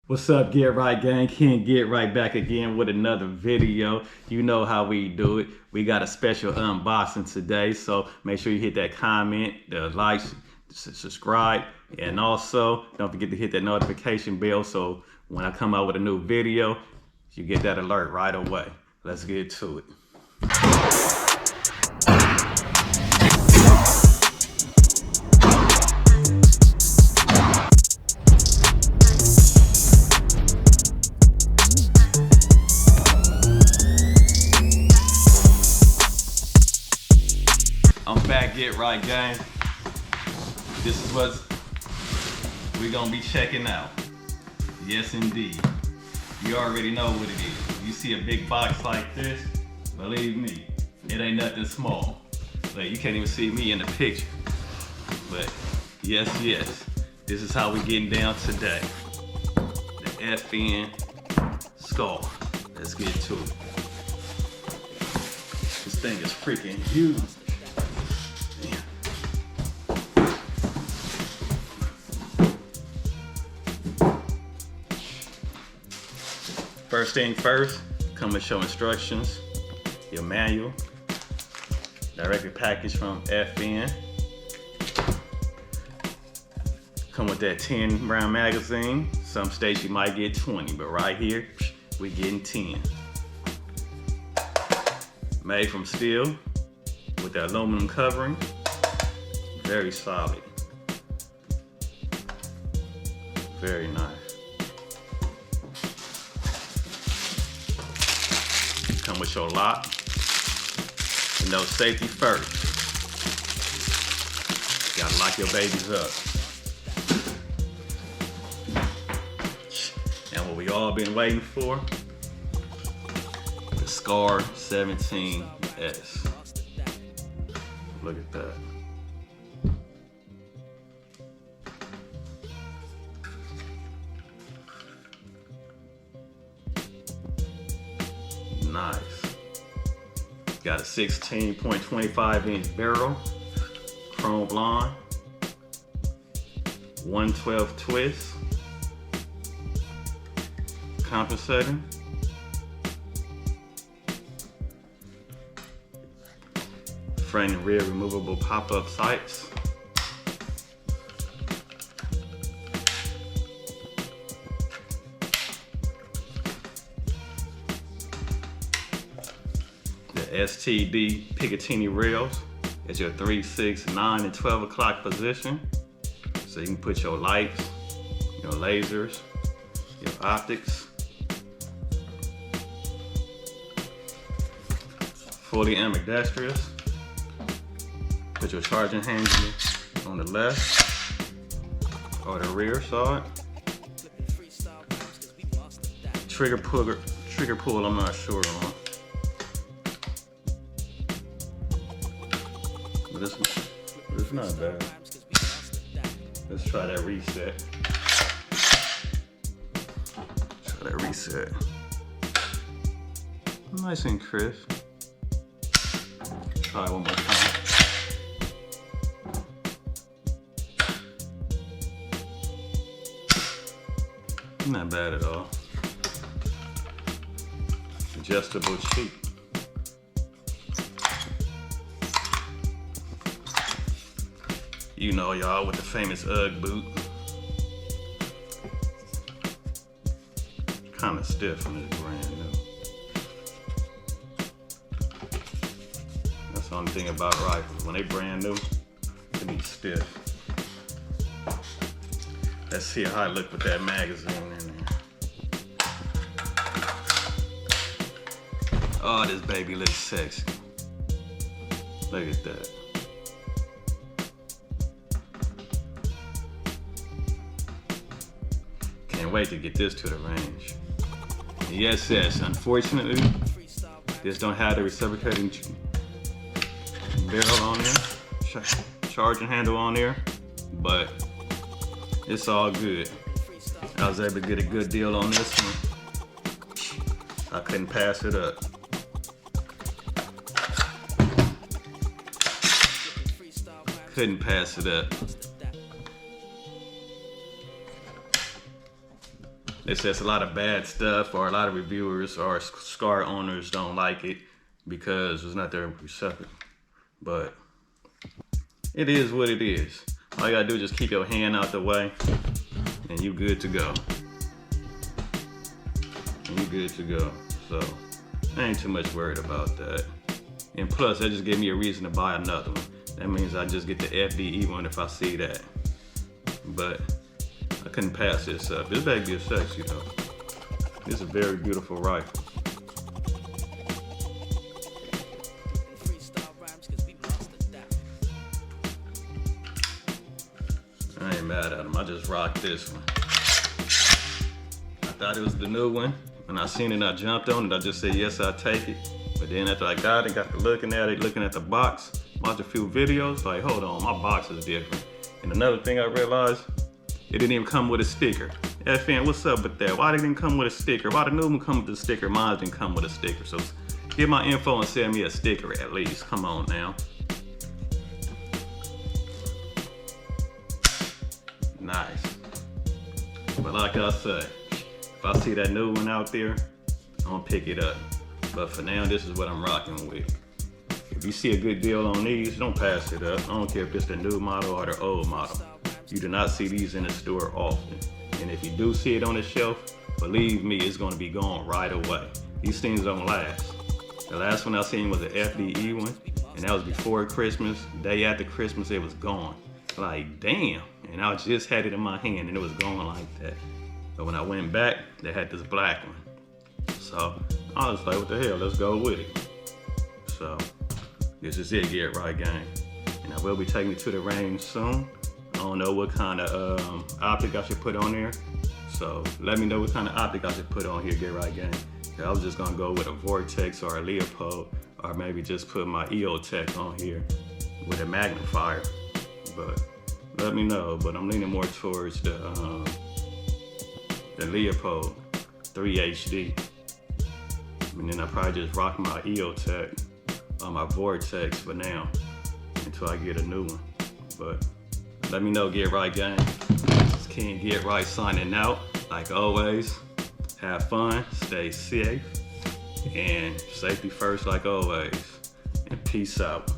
What's up, Get Right Gang? Can't get right back again with another video. You know how we do it. We got a special unboxing today, so make sure you hit that comment, the like, subscribe, and also don't forget to hit that notification bell so when I come out with a new video, you get that alert right away. Let's get to it. I'm back, Get Right Gang. This is what we're gonna be checking out. Yes, indeed. You already know what it is. You see a big box like this, believe me, it ain't nothing small. Like, you can't even see me in the picture. But yes, this is how we getting down today. The FN Sacr. Let's get to it. This thing is freaking huge. First thing first, come with your instructions, your manual, directly packaged from FN. Come with that 10 round magazine. Some states you might get 20, but right here, we getting 10. Made from steel with the aluminum covering. Very solid. Very nice. Come with your lock. You know, safety first. Gotta lock your babies up. And what we all been waiting for, the Sacr 17S. Look at that. Nice. Got a 16.25 inch barrel, chrome blonde, 112 twist, compensating, front and rear removable pop-up sights, STD Picatinny rails is your 3, 6, 9, and 12 o'clock position. So you can put your lights, your lasers, your optics. Fully ambidextrous. Put your charging handle on the left or the rear side. Trigger pull, I'm not sure on. This is not bad. Let's try that reset. Try that reset. Nice and crisp. Try one more time. Not bad at all. Adjustable cheek. You know, y'all, with the famous UGG boot. Kind of stiff when it's brand new. That's the only thing about rifles. When they brand new, they be stiff. Let's see how I look with that magazine in there. Oh, this baby looks sexy. Look at that. Can't wait to get this to the range. Yes, unfortunately, this don't have the reciprocating barrel on there, charging handle on there, but it's all good. I was able to get a good deal on this one. I couldn't pass it up. Couldn't pass it up. They say it's a lot of bad stuff, or a lot of reviewers or Scar owners don't like it because it's not their receptor. But it is what it is. All you gotta do is just keep your hand out the way and you good to go. And you good to go. So I ain't too much worried about that. And plus, that just gave me a reason to buy another one. That means I just get the FDE one if I see that. But I couldn't pass this up. This bag is sexy though. This is a very beautiful rifle. I ain't mad at him. I just rocked this one. I thought it was the new one. When I seen it, I jumped on it. I just said, yes, I'll take it. But then after I got it, got to looking at it, looking at the box, watched a few videos, like, hold on, my box is different. And another thing I realized, it didn't even come with a sticker. FN, what's up with that? Why didn't it come with a sticker? Why the new one come with a sticker? Mine didn't come with a sticker. So get my info and send me a sticker at least. Come on now. Nice. But like I said, if I see that new one out there, I'm gonna pick it up. But for now, this is what I'm rocking with. If you see a good deal on these, don't pass it up. I don't care if it's the new model or the old model. You do not see these in the store often. And if you do see it on the shelf, believe me, it's gonna be gone right away. These things don't last. The last one I seen was the FDE one, and that was before Christmas. Day after Christmas, it was gone. Like, damn. And I just had it in my hand and it was gone like that. But when I went back, they had this black one. So I was like, what the hell, let's go with it. So this is it, Get Right Gang. And I will be taking it to the range soon. I don't know what kind of optic I should put on there. So let me know what kind of optic I should put on here, Get Right Gang. I was just gonna go with a Vortex or a Leopold, or maybe just put my EOTech on here with a magnifier. But let me know, but I'm leaning more towards the Leopold 3 HD. And then I probably just rock my EOTech on my Vortex for now until I get a new one. But let me know, Get Right Gang. This King Get Right signing out. Like always, have fun, stay safe, and safety first like always. And peace out.